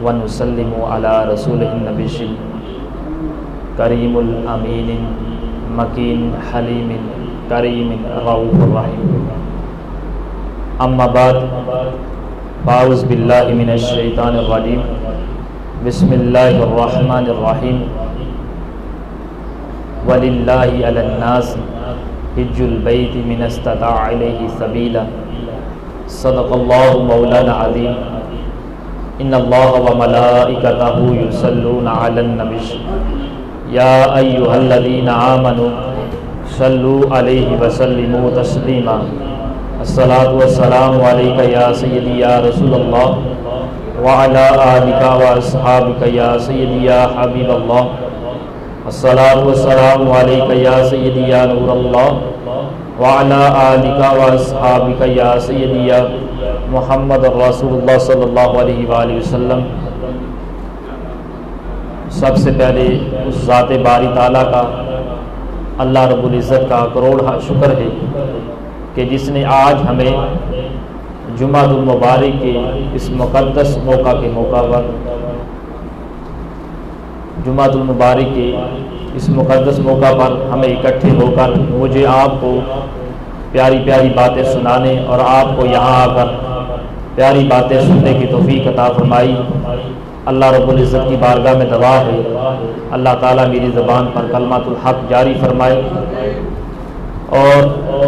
व नुसल्लिमु अला रसूलिहिन नबिय्यिल करीमुल अमीन मकीन हलीमिन करीमिन रऊफुर रहीम। अम्मा बाद फाऊज़ु बिल्लाहि मिनश शैतानिर रजीम। बिस्मिल्लाहिर रहमानिर रहीम। वलिल्लाहि अलन्नासि हिज्जुल बैति मिनस्तताअ इलैहि सबीला। सदक़ल्लाहु मौलाना अज़ीम। इन्नल्लाह व मलाइकतहु युसल्लूना अलन नबी या अय्युहल्लज़ीना आमनू सल्लू अलैहि व सल्लिमू तस्लीमा। अस्सलातु वस्सलामु अलैका या सय्यदी या रसूलल्लाह व अला आलिका व अस्हाबिका या सय्यदी या हबीबल्लाह। अस्सलातु वस्सलामु अलैका या सय्यदी या नूरल्लाह व अला आलिका व अस्हाबिका या सय्यदी या मुहम्मद रसूलुल्लाह सल्लल्लाहु अलैहि वसल्लम। सबसे पहले उस ज़ात बारी ताला का, अल्लाह रब्बुल इज़्ज़त का करोड़ शुक्र है कि जिसने आज हमें जुमातुल मुबारक के इस मुक़द्दस मौका के मौका पर जुमातुल मुबारक के इस मुक़द्दस मौका पर हमें इकट्ठे होकर मुझे आपको प्यारी प्यारी बातें सुनाने और आपको यहाँ आकर प्यारी बातें सुनने की तौफ़ीक़ अता फरमाई। अल्लाह रब्बुल इज़्ज़त की बारगाह में दुआ है अल्लाह ताला मेरी ज़बान पर कलमातुल हक़ जारी फरमाए और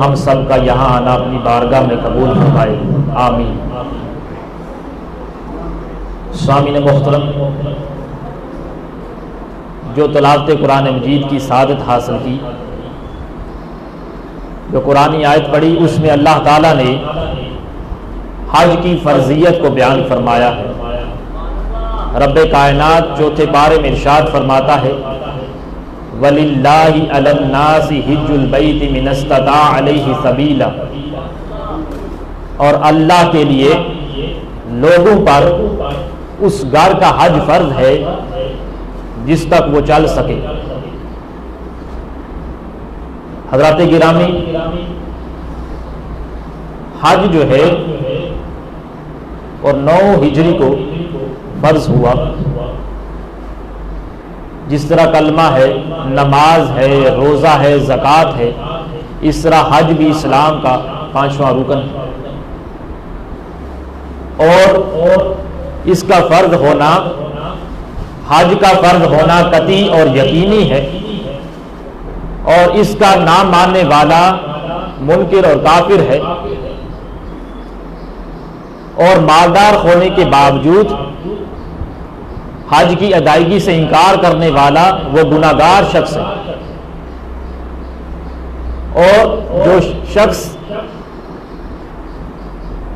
हम सब का यहाँ आना अपनी बारगाह में कबूल फरमाए। आमीन। सामीन मोहतरम, जो तिलावत कुरान मजीद की सादत हासिल की, जो कुरानी आयत पढ़ी, उसमें अल्लाह ताला ने हज की फ़र्ज़ियत को बयान फरमाया है। रब्बे कायनात चौथे पारे में इरशाद फरमाता है वलिल्लाहि अलन्नासि हिज्जुल बैति मिनस्तताअ इलैहि सबीला। और अल्लाह के लिए लोगों पर उस घर का हज फर्ज है जिस तक वो चल सके। हज़रात गिरामी, हज जो है और 9 हिजरी को फर्ज हुआ। जिस तरह कलमा है, नमाज है, रोज़ा है, ज़कात है, इस तरह हज भी इस्लाम का 5वां रुकन है और इसका फ़र्ज होना, हज का फ़र्ज होना कतई और यकीनी है और इसका ना मानने वाला मुनकिर और काफिर है और मालदार होने के बावजूद हज की अदायगी से इनकार करने वाला वो गुनाहगार शख्स है। और जो शख्स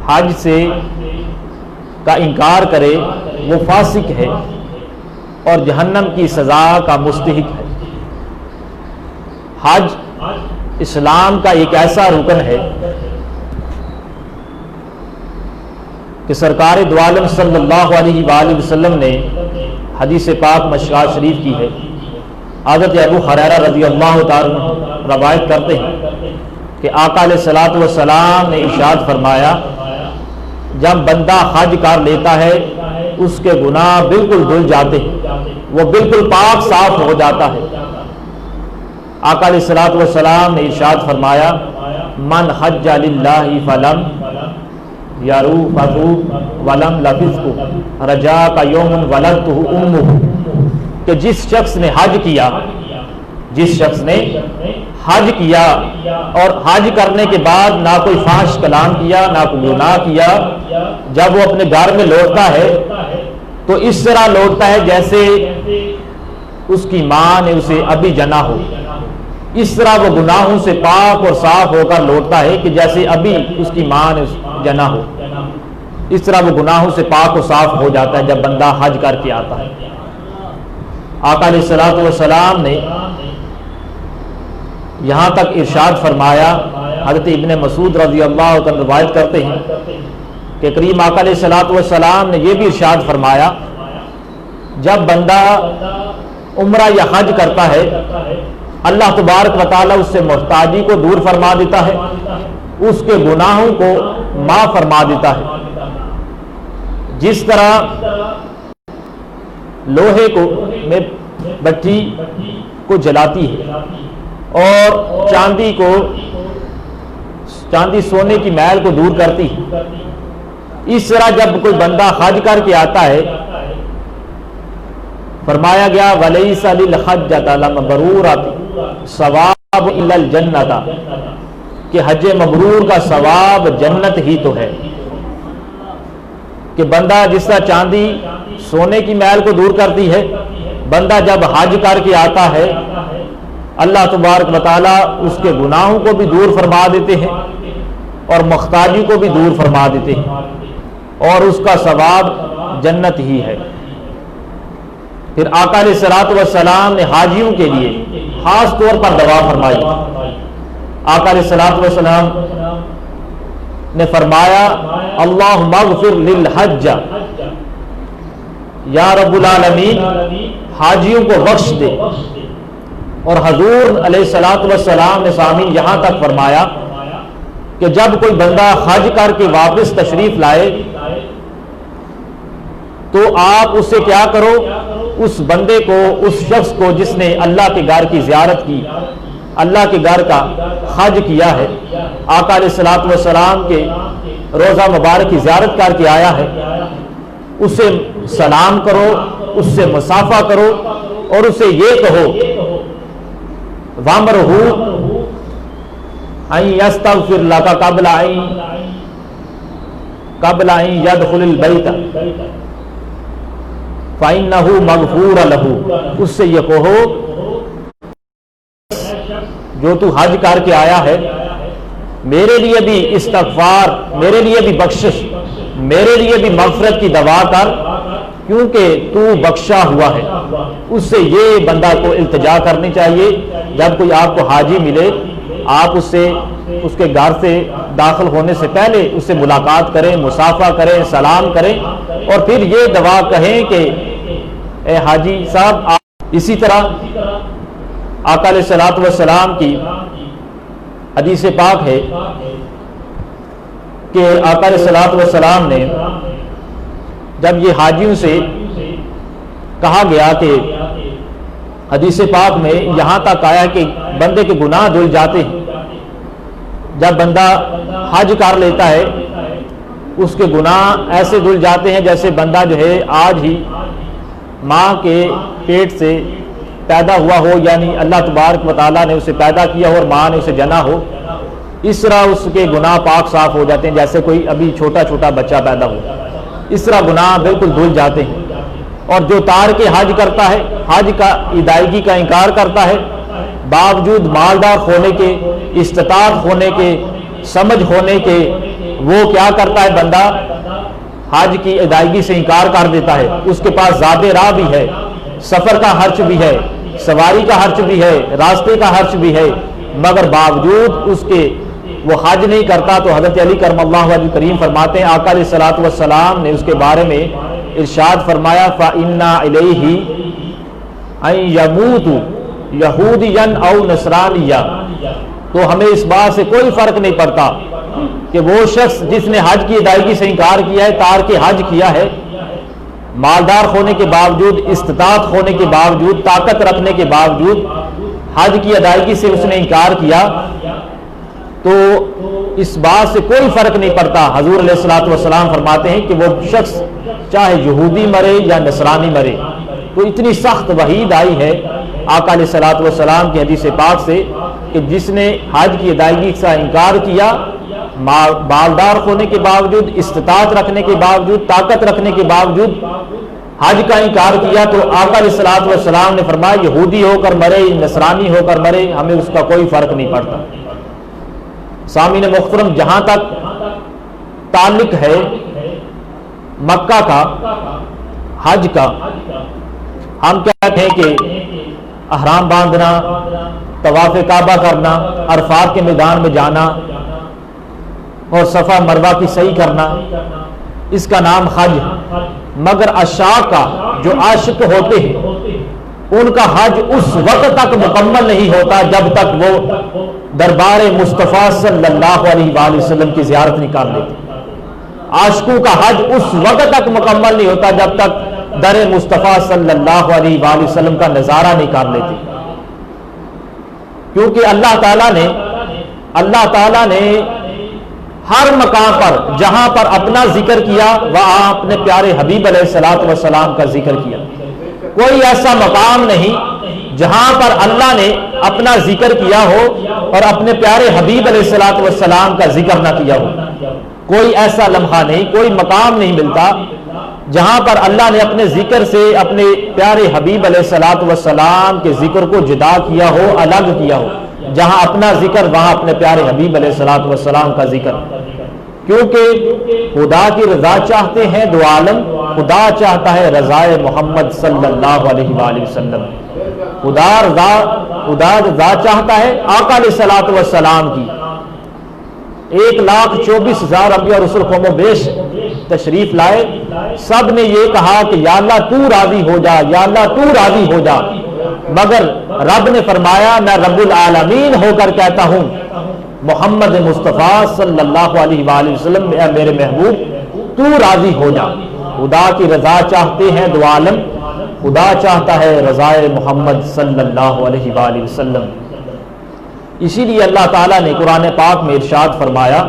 हज से का इनकार करे वो फासिक है और जहन्नम की सज़ा का मुस्तहिक है। हज इस्लाम का एक ऐसा रुकन है कि सरकार दो आलम सल्लल्लाहु अलैहि वसल्लम ने हदीस पाक मशकात शरीफ की है। हज़रत अबू हुरैरा रज़ियल्लाहु ताला रवायत करते हैं कि आका अलैहिस्सलातु वस्सलाम ने इरशाद फरमाया, जब बंदा हज कर लेता है उसके गुनाह बिल्कुल धुल जाते हैं, वो बिल्कुल पाक साफ हो जाता है। आका अलैहिस्सलातु वस्सलाम ने इरशाद फरमाया, मन हज्जा लिल्लाहि फलम यारूफहु वलम लफिज़हु रजा का यौमुन वलदतहु उम्मुहु। कि जिस शख्स ने हज किया और हज करने के बाद ना कोई फाश कलाम किया, ना कोई गुनाह किया, जब वो अपने घर में लौटता है तो इस तरह लौटता है जैसे उसकी माँ ने उसे अभी जना हो। इस तरह वो गुनाहों से पाक और साफ होकर लौटता है कि जैसे अभी उसकी माँ ने जना हो। इस तरह वो गुनाहों से पाक और साफ हो जाता है जब बंदा हज करके आता है। आका अलैहिस्सलातु वस्सलाम ने यहाँ तक इरशाद फरमाया, हज़रत इब्ने मसूद रज़ियल्लाहु अन्हु रिवायत करते हैं कि करीम आका अलैहिस्सलातु वस्सलाम ने यह भी इरशाद फरमाया, जब बंदा उम्रा या हज करता है अल्लाह तबारक व तआला उससे मोहताजी को दूर फरमा देता है, उसके गुनाहों को माफ फरमा देता है। जिस तरह लोहे को में भट्टी को जलाती है और चांदी सोने की मैल को दूर करती है। इस तरह जब कोई बंदा हज करके आता है, फरमाया गया वलैसा लिल हज्जत मबरूरत सवाब इल्लल जन्नत, कि हज मबरूर का सवाब जन्नत ही तो है। कि बंदा जिस तरह चांदी सोने की मैल को दूर करती है, बंदा जब हज करके आता है अल्लाह तबारक व तआला उसके गुनाहों को भी दूर फरमा देते हैं और मुख्ताजी को भी दूर फरमा देते हैं और उसका सवाब जन्नत ही है। फिर आका अलैहिस्सलातु वस्सलाम ने हाजियों के लिए खास तौर पर दवा फरमाई। आका अलैहिस्सलातु वस्सलाम ने फरमाया अल्लाहुम्मा अग़फ़िर लिल हज्ज, या रब्बुल आलमीन हाजियों को बख्श दे। और हजूर अलैहिस्सलातु वस्सलाम ने सामीन यहां तक फरमाया कि जब कोई बंदा हज करके वापस तशरीफ लाए तो आप उससे क्या करो, उस बंदे को, उस शख्स को जिसने अल्लाह के घर की ज़ियारत की, अल्लाह के घर का हज किया है, आका अलैहिस्सलातु वस्सलाम के रोज़ा मुबारक की ज़ियारत करके आया है, उससे सलाम करो, उससे मुसाफा करो और उससे ये कहो वामरहू अन यस्तग़फिर लका क़ब्ल अन यदख़ुलल बैत फ़इन्नहु मग़फ़ूर लहू। उससे ये कहो जो तू हज करके आया है, मेरे लिए भी इस्तग़फ़ार, मेरे लिए भी बख्शिश, मेरे लिए भी मग़फ़िरत की दुआ कर, क्योंकि तू बख्शा हुआ है। उससे ये बंदा को इल्तिजा करनी चाहिए। जब कोई आपको हाजी मिले, आप उससे, उसके घर से दाखिल होने से पहले उससे मुलाकात करें, मुसाफा करें, सलाम करें और फिर ये दुआ कहें कि ए हाजी साहब आप। इसी तरह आका अलैहिस्सलातु वस्सलाम की हदीस पाक है कि आका अलैहिस्सलातु वस्सलाम ने जब ये हाजियों से कहा गया कि हदीस पाक में यहां तक आया कि बंदे के गुनाह धुल जाते हैं। जब बंदा हज कर लेता है उसके गुनाह ऐसे धुल जाते हैं जैसे बंदा जो है आज ही माँ के पेट से पैदा हुआ हो, यानी अल्लाह तबारक व तआला ने उसे पैदा किया हो और माँ ने उसे जना हो। इस तरह उसके गुनाह पाक साफ हो जाते हैं जैसे कोई अभी छोटा छोटा बच्चा पैदा हो। इस तरह गुनाह बिल्कुल धुल जाते हैं। और जो तार के हज करता है, हज का अदायगी का इनकार करता है, बावजूद मालदार होने के, इस्तिताअत होने के, समझ होने के, वो क्या करता है, बंदा हज की अदायगी से इनकार कर देता है। उसके पास ज़ादे राह भी है, सफ़र का खर्च भी है, सवारी का खर्च भी है, रास्ते का खर्च भी है, मगर बावजूद उसके वो हज नहीं करता। तो हज़रत अली करमल्लाहु वजह करीम फरमाते हैं, आका अलैहिस्सलातु वस्सलाम ने उसके बारे में इरशाद फरमाया फ़इन्ना इलैहि अन यमूतु यहूदियन औ नसरानिया। तो हमें इस बात से कोई फर्क नहीं पड़ता कि वो शख्स जिसने हज की अदायगी से इनकार किया है, तार के हज किया है, मालदार होने के बावजूद, इस्तिताअत होने के बावजूद, ताकत रखने के बावजूद हज की अदायगी से उसने इनकार किया, तो इस बात से कोई फर्क नहीं पड़ता। हजूर अलैहिस्सलातु वस्सलाम फरमाते हैं कि वो शख्स चाहे यहूदी मरे या नसरानी मरे। तो इतनी सख्त वहीद आई है आका अलैहिस्सलातु वस्सलाम की हदीस पाक से कि जिसने हज की अदायगी का इनकार किया, मालदार होने के बावजूद, इस्तिताअत रखने के बावजूद, ताकत रखने के बावजूद हज का इनकार किया, तो आका अलैहिस्सलातु वस्सलाम ने फरमाया यहूदी होकर मरे, नसरानी होकर मरे, हमें उसका कोई फर्क नहीं पड़ता। सामीन मुख्तरम, जहां तक ताल्लुक है मक्का का, हज का, हम कहते हैं कि अहराम बांधना, तवाफ काबा करना, अरफात के मैदान में जाना और सफ़ा मरवा की सही करना, इसका नाम हज है। मगर अशाका जो आशिक होते हैं उनका हज उस वक्त तक मुकम्मल नहीं होता जब तक वो दरबार मुस्तफ़ा सल्लल्लाहु अलैहि वसल्लम की ज़ियारत निकाल लेते। आशिकों का हज उस वक्त तक मुकम्मल नहीं होता जब तक दर मुस्तफ़ा सल्लल्लाहु अलैहि वसल्लम का नज़ारा नहीं कर लेते, क्योंकि अल्लाह ताला ने हर मकाम पर जहां पर अपना जिक्र किया वहां अपने प्यारे हबीब अलैहिस्सलातु वस्सलाम का जिक्र किया। कोई ऐसा मकाम नहीं जहां पर अल्लाह ने अपना जिक्र किया हो और अपने प्यारे हबीब अलैहिस्सलातु वस्सलाम का जिक्र ना किया हो। कोई ऐसा लम्हा नहीं, कोई मकाम नहीं मिलता जहां पर अल्लाह ने अपने जिक्र से अपने प्यारे हबीब अलैहिस्सलातु वस्सलाम के जिक्र को जुदा किया हो, अलग किया हो। जहां अपना जिक्र वहां अपने प्यारे हबीब अलैहिस्सलातु वस्सलाम का जिक्र, क्योंकि खुदा की रजा चाहते हैं दो आलम, खुदा चाहता है रजाए मोहम्मद सल्लल्लाहु अलैहि वसल्लम। खुदा रजा चाहता है आका अलैहिस्सलातु वस्सलाम की। 1,24,000 अंबिया और रसूल कौमो बेश तशरीफ लाए, सब ने ये कहा कि या अल्लाह तू राजी हो जा, या अल्लाह तू राजी हो जा, मगर रब ने फरमाया मैं रब्बुल आलमीन होकर कहता हूं मोहम्मद मुस्तफ़ा सल्लल्लाहु अलैहि वसल्लम मेरे महबूब तू राजी हो जा। खुदा की रजा चाहते हैं दो आलम, खुदा चाहता है रजाए मोहम्मद सल्लल्लाहु अलैहि वसल्लम। इसीलिए अल्लाह ताला ने कुरान पाक में इरशाद फरमाया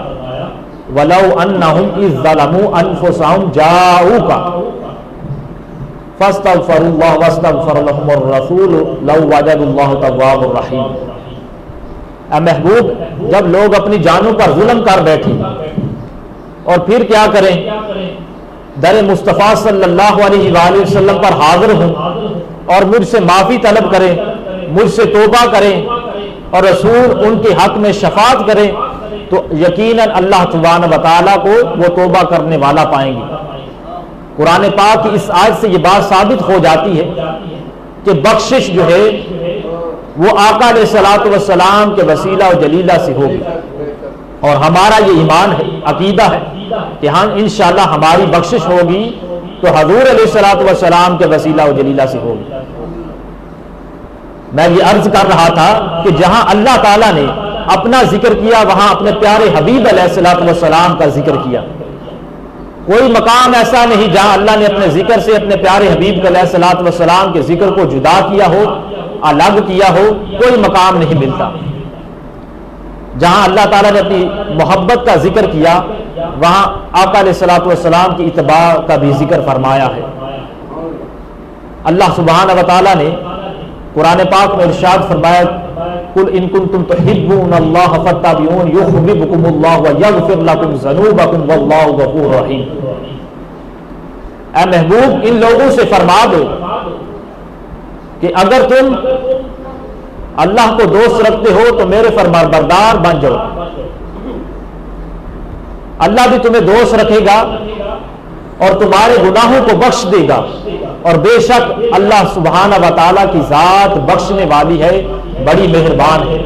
वलौ अन्नहुम इज़ ज़लमू अनफुसहुम जाऊका फस्तगफिरुल्लाह वस्तगफर लहुमुर रसूल लौ वजदुल्लाह तव्वाबुर रहीम। ऐ महबूब, जब लोग अपनी जानों पर जुल्म कर बैठे और फिर क्या करें, दर मुस्तफ़ा सल्लल्लाहु अलैहि वसल्लम पर हाजिर हों और मुझसे माफ़ी तलब करें, मुझसे तौबा करें और रसूल उनके हक में शफात करें, तो यकीनन अल्लाह सुब्हान व तआला को वो तौबा करने वाला पाएंगे। कुरान पाक की इस आयत से ये बात साबित हो जाती है कि बख्शिश जो है वो आका अलैहिस्सलातु वस्सलाम के वसीला और जलीला से होगी। और हमारा ये ईमान है, अकीदा है कि हम इंशाअल्लाह हमारी बख्शिश होगी तो हजूर अलैहिस्सलातु वस्सलाम के वसीला और जलीला से होगी। मैं ये अर्ज कर रहा था कि जहां अल्लाह ताला ने अपना जिक्र किया वहां अपने प्यारे हबीब अलैहिस्सलातु वस्सलाम का जिक्र किया। कोई मकाम ऐसा नहीं जहां अल्लाह ने अपने जिक्र से अपने प्यारे हबीब अलैहिस्सलातु वस्सलाम के जिक्र को जुदा किया हो, अलग किया हो, कोई मकाम नहीं मिलता। जहां अल्लाह ताला ने अपनी मोहब्बत का जिक्र किया वहां आका अलैहिस्सलातु वस्सलाम की इत्तबा का भी जिक्र फरमाया है। अल्लाह सुब्हान व तआला ने कुरान पाक में इरशाद फरमाया कुल इन कुंतुम तुहिब्बूनल्लाह फत्तबिऊन युहिब्बुकुमुल्लाह व यगफिर लकुम ज़ुनूबकुम वल्लाहु गफूरुर रहीम। ऐ महबूब, इन लोगों से फरमा दो कि अगर तुम अल्लाह को दोस्त रखते हो तो मेरे फरमाबरदार बन जाओ, अल्लाह भी तुम्हें दोस्त रखेगा और तुम्हारे गुनाहों को बख्श देगा। और बेशक अल्लाह सुब्हाना व तआला की जात बख्शने वाली है, बड़ी मेहरबान है।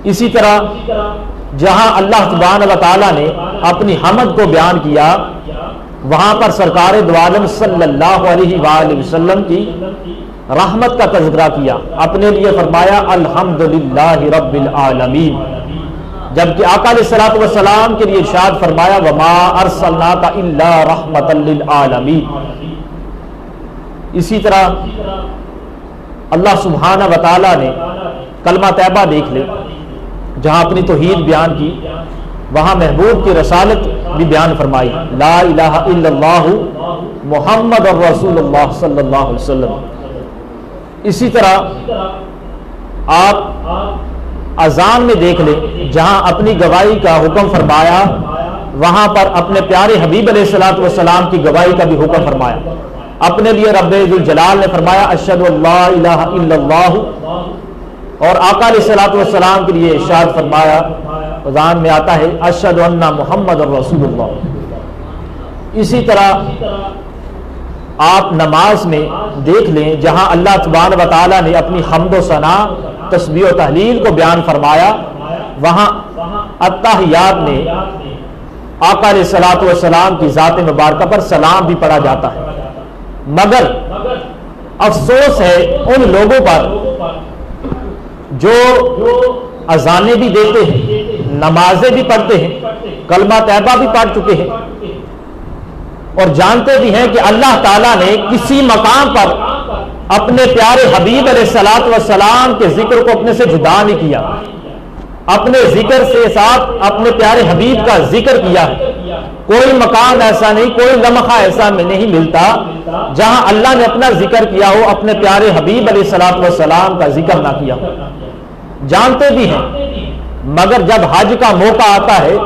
इसी तरह जहां अल्लाह सुब्हाना व तआला ने अपनी हमद को बयान किया वहां पर सरकार दो आलम सल्लल्लाहु अलैहि वसल्लम की रहमत का तज़किरा किया, अपने लिए फरमाया अल्हम्दुलिल्लाहि रब्बिल आलमीन। जबकि आका अलैहिस्सलातु वस्सलाम के लिए इरशाद फरमाया वमा अरसलनाका इल्ला रहमतल लिल आलमीन। इसी तरह अल्लाह सुब्हाना व तआला ने कलमा तैयबा देख ले, जहां अपनी तौहीद बयान की वहां महबूब की रसालत भी बयान फरमाई, ला इलाहा इल्लल्लाहु मुहम्मदुर रसूलुल्लाह सल्लल्लाहु अलैहि वसल्लम। इसी तरह आप अजान में देख ले, जहां अपनी गवाही का हुक्म फरमाया वहां पर अपने प्यारे हबीब अलैहिस्सलातु वस्सलाम की गवाही का भी हुक्म फरमाया। अपने लिए रब्बुल जलाल ने फरमाया अशहदु अल्ला इलाहा इल्लल्लाहु, और आका अलैहिस्सलातु वस्सलाम के लिए इरशाद फरमाया, अज़ान में आता है अशहदु अन्ना मुहम्मदुर रसूलुल्लाह। इसी तरह आप नमाज में देख लें, जहां अल्लाह सुब्हान व तआला ने अपनी हम्द व सना तस्बीह व तहलील को बयान फरमाया वहां अत्तहियात में आका अलैहिस्सलातु वस्सलाम की ज़ात मुबारका पर सलाम भी पढ़ा जाता है। मगर अफसोस है उन लोगों पर जो अजानें भी देते हैं, नमाजें भी पढ़ते हैं, कलमा तैयबा भी पढ़ चुके हैं, और जानते भी हैं कि अल्लाह ताला ने किसी मकाम पर अपने प्यारे हबीब अलैहिस्सलातु वस्सलाम के जिक्र को अपने से जुदा नहीं किया, अपने जिक्र से साथ अपने प्यारे हबीब का जिक्र किया है। कोई मकाम ऐसा नहीं, कोई लम्हा ऐसा में नहीं मिलता जहां अल्लाह ने अपना जिक्र किया हो, अपने प्यारे हबीब अलैहिस्सलातु वस्सलाम का जिक्र ना किया हो। जानते भी हैं, मगर जब हज का मौका आता है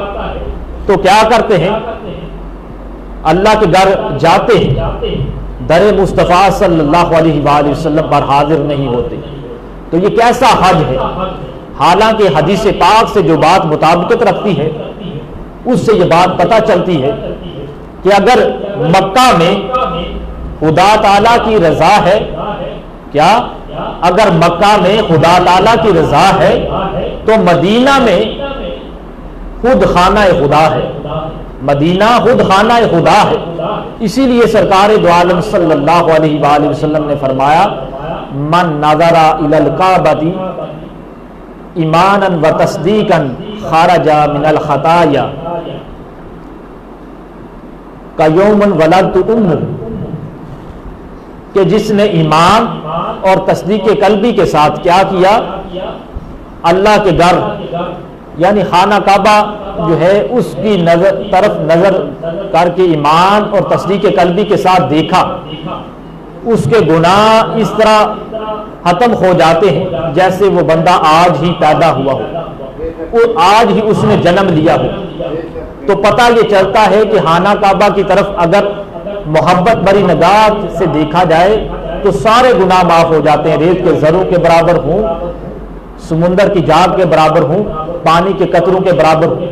तो क्या करते हैं, अल्लाह के घर जाते हैं, दर मुस्तफ़ा सल्लल्लाहु अलैहि वसल्लम पर हाजिर नहीं होते। तो ये कैसा हज है? हालांकि हदीस पाक से जो बात मुताबिकत रखती है उससे ये बात पता चलती है कि अगर मक्का में खुदा ताला की रजा है, क्या अगर मक्का में खुदा ताला की रजा है तो मदीना में खुद खाना खुदा है, मदीना खुद खाना खुदा है। इसीलिए सरकार दो आलम सल्लल्लाहु अलैहि वसल्लम ने फरमाया, मन नज़रा इलल काबती ईमानन व तस्दीकन खारजा मिनल खताया का यौमन वलदतु उम्मु, कि जिसने ईमान और तस्दीक कल्बी के साथ क्या किया, अल्लाह के घर यानी खाना काबा जो है उसकी तरफ नजर करके ईमान और तस्दीक कल्बी के साथ देखा, उसके गुनाह इस तरह खत्म हो जाते हैं जैसे वो बंदा आज ही पैदा हुआ हो, वो आज ही उसने जन्म लिया हो। तो पता ये चलता है कि खाना काबा की तरफ अगर मोहब्बत भरी निगाह से देखा जाए तो सारे गुनाह माफ हो जाते हैं। रेत के जरों के बराबर हों, समुंदर की जाग के बराबर हों, पानी के कतरों के बराबर हों,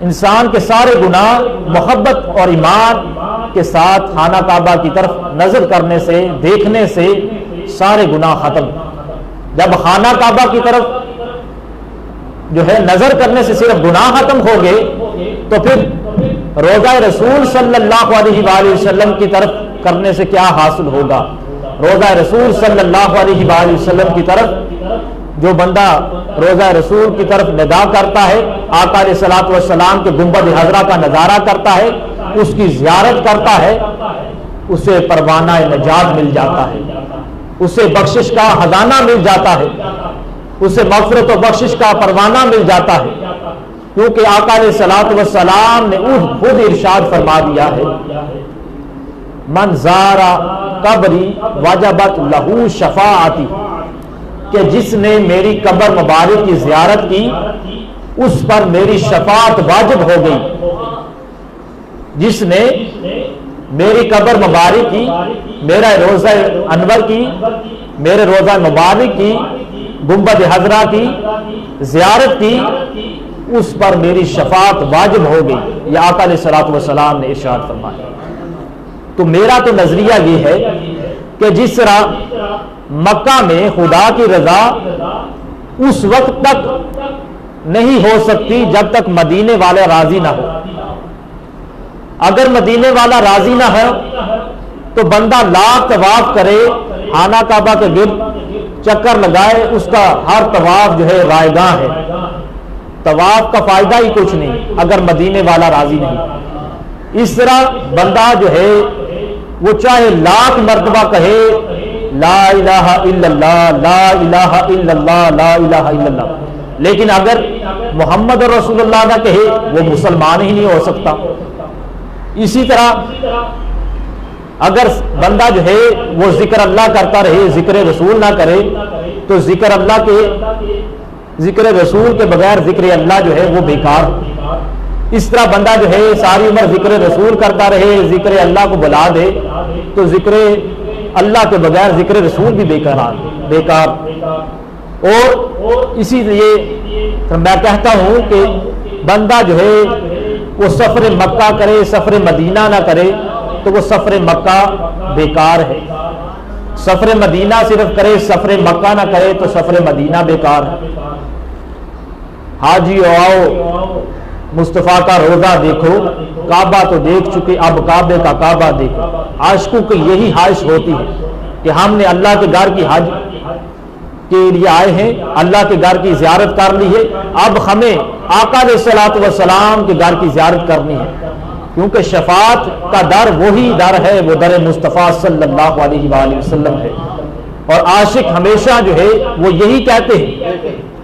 इंसान के सारे गुनाह मोहब्बत और ईमान के साथ खाना काबा की तरफ नजर करने से, देखने से सारे गुनाह खत्म। जब खाना काबा की तरफ जो है नजर करने से सिर्फ गुनाह खत्म हो गए तो फिर रोजा रसूल सल्लल्लाहु अलैहि वसल्लम की तरफ करने से क्या हासिल होगा? रोजा रसूल सल्लल्लाहु अलैहि वसल्लम की तरफ जो बंदा रोजा रसूल की तरफ निगाह करता है, आका अलैहिस्सलातु वस्सलाम के गुंबद हजरा का नजारा करता है, उसकी जियारत करता है, उसे परवाना नजात मिल जाता है, उसे बख्शिश का खजाना मिल जाता है, उसे मग़फ़िरत और बख्शिश का परवाना मिल जाता है। क्योंकि आका अलैहिस्सलातु वस्सलाम ने खुद इरशाद फरमा दिया है, मन ज़ारा कब्री वजबत लहू शफाअती, कि जिसने मेरी कब्र मुबारक की ज़ियारत की उस पर मेरी शफाअत वाजिब हो गई। जिसने मेरी कब्र मुबारक की, मेरा रोज़ा अनवर की, मेरे रोज़ा मुबारक की, गुंबद हजरा की ज़ियारत की, उस पर मेरी शफाअत वाजिब हो गई। यह आका अलैहिस्सलातु वस्सलाम ने इरशाद फरमाया। तो मेरा तो नजरिया ये है कि जिस तरह मक्का में खुदा की रजा उस वक्त तक नहीं हो सकती जब तक मदीने वाले राजी ना हो। अगर मदीने वाला राजी ना हो तो बंदा लाख तवाफ करे, खाना काबा के गिर्द चक्कर लगाए, उसका हर तवाफ जो है रायगाह है, तवाफ का फायदा ही कुछ नहीं अगर मदीने वाला राजी नहीं। इस तरह बंदा जो है वो चाहे लाख मर्तबा कहे ला इलाहा इल्लल्लाह, ला इलाहा इल्लल्लाह, ला इलाहा इल्लल्लाह, लेकिन अगर मोहम्मद रसूलुल्लाह ना कहे वो मुसलमान ही नहीं हो सकता। इसी तरह अगर बंदा जो है वो जिक्र अल्लाह करता रहे, जिक्र रसूल ना करे, तो जिक्र अल्लाह के, जिक्र रसूल के बगैर जिक्र अल्लाह जो है वो बेकार। इस तरह बंदा जो है सारी उम्र जिक्र रसूल करता रहे, जिक्र अल्लाह को बुला दे, तो जिक्र अल्लाह के बगैर जिक्र रसूल भी बेकार। और इसीलिए मैं कहता हूं कि बंदा जो है वो सफर मक्का करे, सफर मदीना ना करे, तो वो सफर मक्का बेकार है। सफर मदीना सिर्फ करे, सफर मक्का ना करे तो सफर मदीना बेकार है। हाजी आओ, मुस्तफ़ा का रोजा देखो, काबा तो देख चुके, अब काबे का काबा देखो। आशिकों की यही ख्वाहिश होती है कि हमने अल्लाह के घर की हज के लिए आए हैं, अल्लाह के घर की ज़ियारत कर ली है, अब हमें आका अलैहिस्सलातु वस्सलाम के घर की ज़ियारत करनी है। क्योंकि शफात का दर वही दर है, वो दर मुस्तफ़ा सल्लल्लाहु अलैहि वसल्लम है। और आशिक हमेशा जो है वो यही कहते हैं,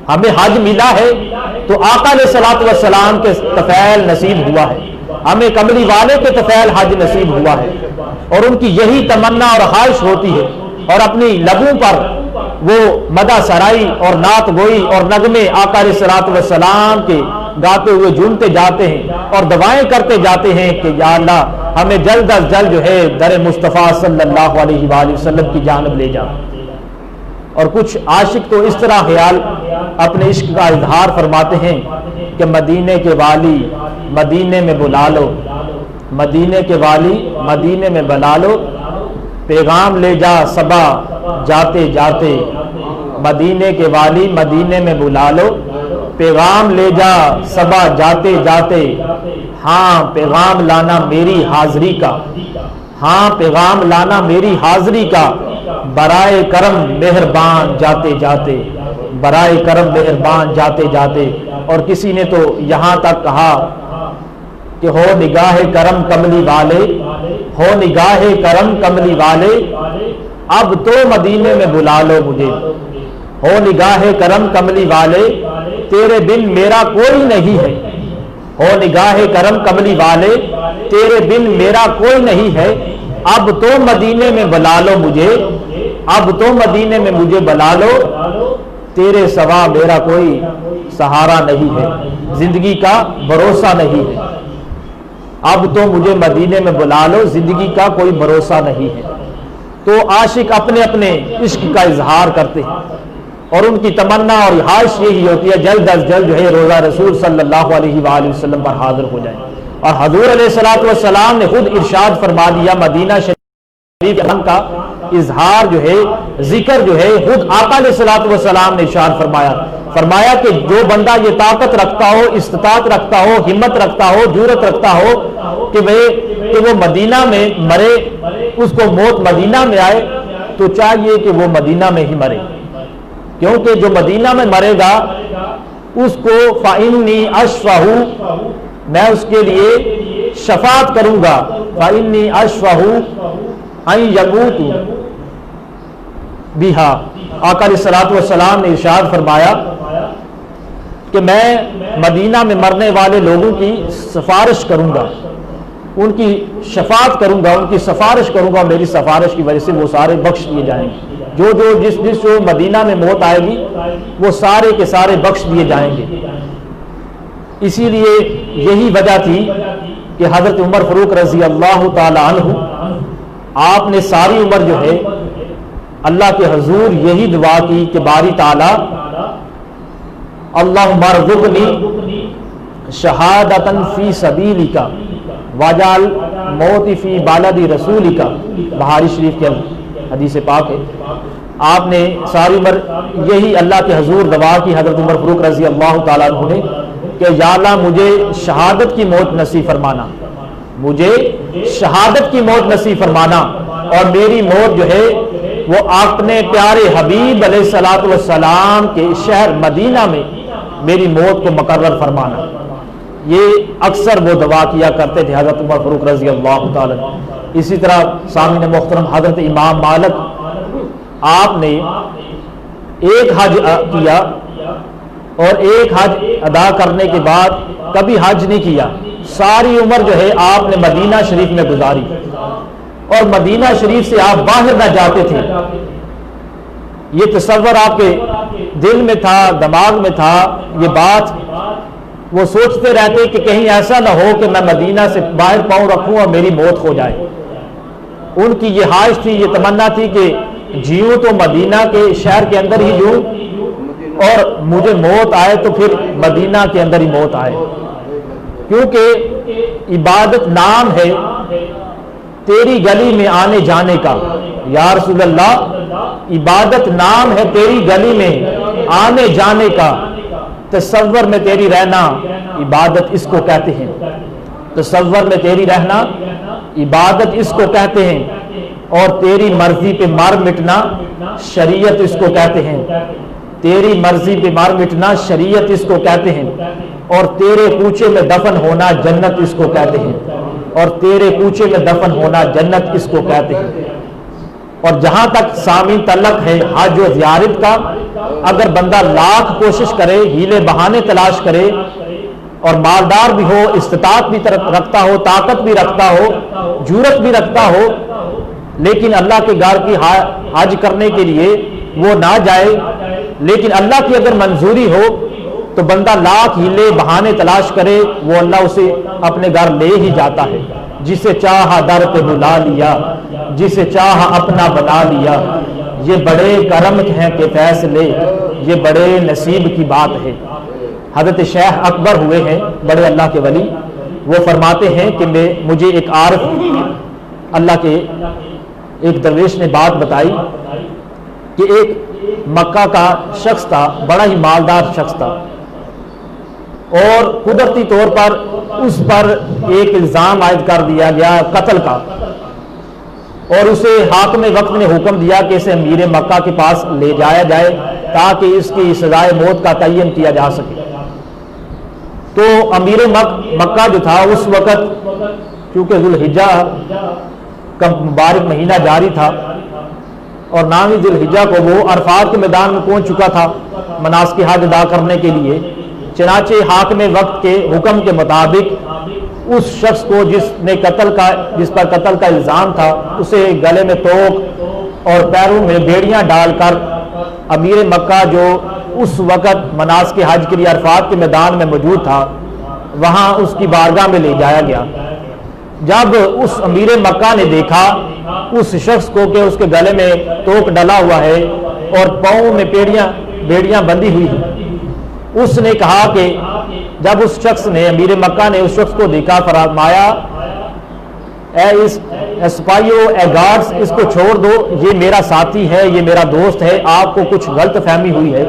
हमें हज मिला है तो आका अलैहिस्सलातु वस्सलाम के तफ़ैल नसीब हुआ है, हमें कमली वाले के तफ़ैल हज नसीब हुआ है। और उनकी यही तमन्ना और ख्वाहिश होती है, और अपनी लबों पर वो मदा सराई और नात गोई और नगमे आका अलैहिस्सलातु वस्सलाम के गाते हुए झूमते जाते हैं और दुआएं करते जाते हैं कि या अल्लाह हमें जल्द अज जल्द जो है दर मुस्तफ़ा सल्लल्लाहु अलैहि वसल्लम की जानब ले जा। और कुछ आशिक तो इस तरह ख्याल अपने इश्क का इजहार फरमाते हैं कि मदीने के वाली मदीने में बुला लो, मदीने के वाली मदीने में बुला लो, पैगाम ले जा सबा जाते जाते, मदीने के वाली मदीने में बुला लो, पैगाम ले जा सबा जाते जाते, हाँ पैगाम लाना मेरी हाजिरी का, हाँ पैगाम लाना मेरी हाजिरी का, बराए करम मेहरबान जाते जाते, बराए करम मेहरबान जाते जाते। और किसी ने तो यहाँ तक कहा कि हो निगाह करम कमली वाले, हो निगाह करम कमली वाले, अब तो मदीने में बुला लो मुझे, हो निगाह करम कमली वाले, तेरे बिन मेरा कोई नहीं है, हो निगाह करम कमली वाले, तेरे बिन मेरा कोई नहीं है, अब तो मदीने में बुला लो मुझे, अब तो मदीने में मुझे बुला लो, तेरे सवा मेरा कोई सहारा नहीं है, जिंदगी का भरोसा नहीं है, अब तो मुझे मदीने में बुला लो, जिंदगी का कोई भरोसा नहीं है। तो आशिक अपने अपने इश्क का इजहार करते हैं और उनकी तमन्ना और ख्वाहिश यही होती है जल्द अज जल्द जो है रोज़ा रसूल सल्लल्लाहु अलैहि वसल्लम पर हाजिर हो जाए। और हजूर अलैहिस्सलातु वस्सलाम ने खुद इरशाद फरमा दिया, मदीना शरीफ का इजहार जो है, जिक्र जो है, खुद आका अलैहिस्सलातु वस्सलाम ने इरशाद फरमाया कि जो बंदा ये ताकत रखता हो, इस्तिताअत रखता हो, हिम्मत रखता हो, जुरत रखता हो कि वो मदीना में मरे, उसको मौत मदीना में आए, तो चाहिए कि वो मदीना में ही मरे, क्योंकि जो मदीना में मरेगा उसको फ़इन्नी अशफ़हु, मैं उसके लिए शफात करूंगा, फ़इन्नी अशफ़हु अन यमूतु बिहा। आका अलैहिस्सलातु वस्सलाम ने इरशाद फरमाया कि मैं मदीना में मरने वाले लोगों की सिफारिश करूंगा, उनकी शफात करूंगा, उनकी सिफारिश करूंगा, मेरी सिफारिश की वजह से वो सारे बख्श दिए जाएंगे, जो मदीना में मौत आएगी वो सारे के सारे बख्श दिए जाएंगे। इसीलिए यही वजह थी कि हजरत उमर फारूक रजी अल्लाह ताला अन्हु, आपने सारी उम्र जो है अल्लाह के हजूर यही दुआ की कि बारी ताला अल्लाहुम्मा रज़ुक़नी शहादतन फी सबीलिका वजाल मौती फी बालदी रसूलिका, बुखारी शरीफ के हदीस पाक है। आपने सारी उम्र यही अल्लाह के हजूर दुआ की हजरत उमर फारूक रजी अल्लाह ताला अन्हु ने कि या अल्लाह मुझे शहादत की मौत नसीब फरमाना, मुझे शहादत की मौत नसीब फरमाना, और मेरी मौत जो है वो अपने प्यारे हबीब अलैहिस्सलातु वस्सलाम के शहर मदीना में मेरी मौत को मुकर्रर फरमाना। ये अक्सर वो दुआ किया करते थे हजरत उमर फारूक रजी अल्लाह ताला। इसी तरह सामने मुहतरम हजरत इमाम मालिक, आपने एक हज किया और एक हज अदा करने के बाद कभी हज नहीं किया, सारी उम्र जो है आपने मदीना शरीफ में गुजारी, और मदीना शरीफ से आप बाहर ना जाते थे। ये तसव्वुर आपके दिल में था, दिमाग में था, ये बात वो सोचते रहते कि कहीं ऐसा ना हो कि मैं मदीना से बाहर पाँव रखूं और मेरी मौत हो जाए। उनकी ये ख्वाहिश थी, ये तमन्ना थी कि जीऊं तो मदीना के शहर के अंदर ही जीऊं, और मुझे मौत आए तो फिर मदीना के अंदर ही मौत आए, क्योंकि इबादत नाम है तेरी गली में आने जाने का। या रसूल अल्लाह, इबादत नाम है तेरी गली में आने जाने का, तसव्वुर में तेरी रहना इबादत इसको कहते हैं, तसव्वुर में तेरी रहना इबादत इसको कहते हैं, और तेरी मर्जी पे मर मिटना शरीयत इसको कहते हैं, तेरी मर्जी पे मर मिटना शरीयत इसको कहते हैं, और तेरे कूचे में दफन होना जन्नत इसको कहते हैं। और तेरे कूचे में दफन होना जन्नत इसको कहते हैं। और जहां तक सामी तलक है हज और ज़ियारत का, अगर बंदा लाख कोशिश करे, हीले बहाने तलाश करे और मालदार भी हो, इस्तिताअत भी रखता हो, ताकत भी रखता हो, जुरत भी रखता हो, लेकिन अल्लाह के घर की हज करने के लिए वो ना जाए, लेकिन अल्लाह की अगर मंजूरी हो तो बंदा लाख हीले बहाने तलाश करे, वो अल्लाह उसे अपने घर ले ही जाता है। जिसे चाहा दर पे बुला लिया, जिसे चाहा अपना बना लिया। ये बड़े करम हैं के फैसले, ये बड़े नसीब की बात है। हजरत शेख अकबर हुए हैं बड़े अल्लाह के वली, वो फरमाते हैं कि मुझे एक आरिफ अल्लाह के एक दरवेश ने बात बताई कि एक मक्का का शख्स था, बड़ा ही मालदार शख्स था, और कुदरती तौर पर उस पर एक इल्ज़ाम आयद कर दिया गया कत्ल का, और उसे हाकिम वक्त ने हुक्म दिया कि इसे अमीर मक्का के पास ले जाया जाए ताकि इसकी सजाए मौत का तयन किया जा सके। तो अमीर मक्का जो था उस वक़्त, क्योंकि जुल्हिज्जा का मुबारक महीना जारी था और नाम ही जुल्हिज्जा को वो अरफात के मैदान में पहुंच चुका था मनासिक हज अदा करने के लिए। चनाचे हाकिम वक्त के हुक्म के मुताबिक उस शख्स को जिस पर कत्ल का इल्ज़ाम था, उसे गले में तोक और पैरों में बेड़ियां डालकर अमीर मक्का जो उस वक़्त मनासिक हज के लिए अरफात के मैदान में मौजूद था, वहां उसकी बारगाह में ले जाया गया। जब उस अमीर मक्का ने देखा उस शख्स को कि उसके गले में तोक डला हुआ है और पाँव में बेड़ियां बंधी हुई है, उसने कहा कि जब उस शख्स ने, अमीर मक्का ने उस शख्स को देखा, फरमाया सिपाहियों, गार्ड्स, इसको छोड़ दो, ये मेरा साथी है, ये मेरा दोस्त है, आपको कुछ गलत फहमी हुई है,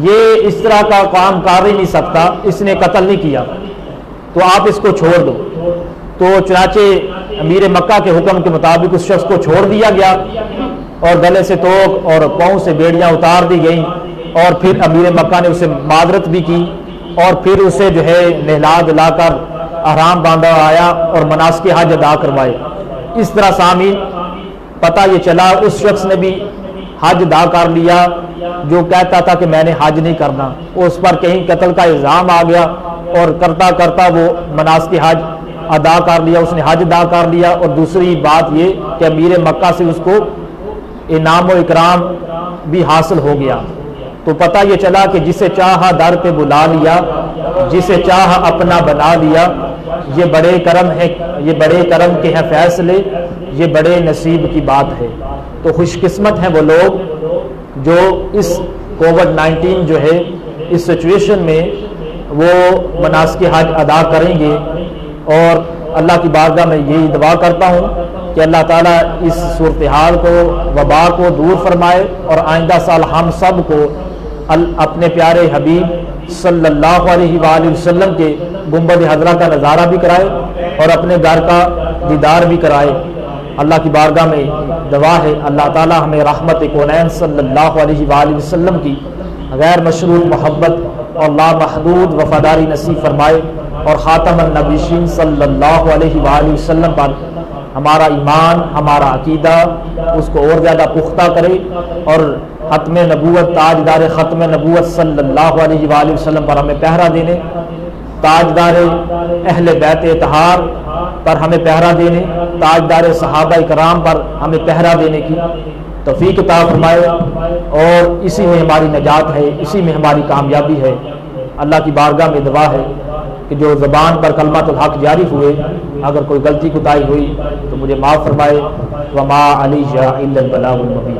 ये इस तरह का काम कर ही नहीं सकता, इसने कत्ल नहीं किया, तो आप इसको छोड़ दो। तो चुनाचे अमीर मक्का के हुक्म के मुताबिक उस शख्स को छोड़ दिया गया और गले से तोक और पाँव से बेड़ियां उतार दी गई, और फिर अमीर मक्का ने उसे मादरत भी की और फिर उसे जो है नहला दिलाकर आराम बांधा आया और मनासिक हज अदा करवाए। इस तरह सामीन पता ये चला उस शख्स ने भी हज अदा कर लिया जो कहता था कि मैंने हज नहीं करना, उस पर कहीं कत्ल का इल्ज़ाम आ गया और करता करता वो मनासिक हज अदा कर लिया, उसने हज अदा कर लिया। और दूसरी बात ये कि अमीर मक्का से उसको इनाम व इकराम भी हासिल हो गया। तो पता ये चला कि जिसे चाहा दर पे बुला लिया, जिसे चाहा अपना बना लिया। ये बड़े करम है, ये बड़े करम के हैं फैसले, ये बड़े नसीब की बात है। तो खुशकिस्मत हैं वो लोग जो इस कोविड-19 जो है इस सिचुएशन में वो मनासिक हज अदा करेंगे। और अल्लाह की बारगाह में यही दुआ करता हूँ कि अल्लाह ताला इस सूरत हाल को, वबा को दूर फरमाए और आइंदा साल हम सब को अपने प्यारे हबीब सल्लल्लाहु अलैहि वसल्लम के गुंबद हज़रा का नज़ारा भी कराए और अपने घर का दीदार भी कराए। अल्लाह की बारगाह में दुआ है अल्लाह ताला हमें रहमत कौनैन सल्लल्लाहु अलैहि वसल्लम की गैर मशरूत मोहब्बत और लामहदूद वफादारी नसीब फरमाए और ख़ातमुन नबीयीन सल्लल्लाहु अलैहि वसल्लम पर हमारा ईमान, हमारा अकीदा उसको और ज़्यादा पुख्ता करे और ख़त्म नबूवत, ताजदार ख़त्म नबूवत सल्लल्लाहु अलैहि वसल्लम पर हमें पहरा देने, ताजदार अहले बैत इत्तहार पर हमें पहरा देने, ताजदार सहाबा इकराम पर हमें पहरा देने की तौफीक अता फरमाए। और इसी में हमारी नजात है, इसी में हमारी कामयाबी है। अल्लाह की बारगाह में दुआ है कि जो ज़बान पर कलमातुल हक़ जारी हुए, अगर कोई गलती कुताही हुई तो मुझे माफ़ फरमाए। वमा अलैना इल्लल बलागुल मुबीन।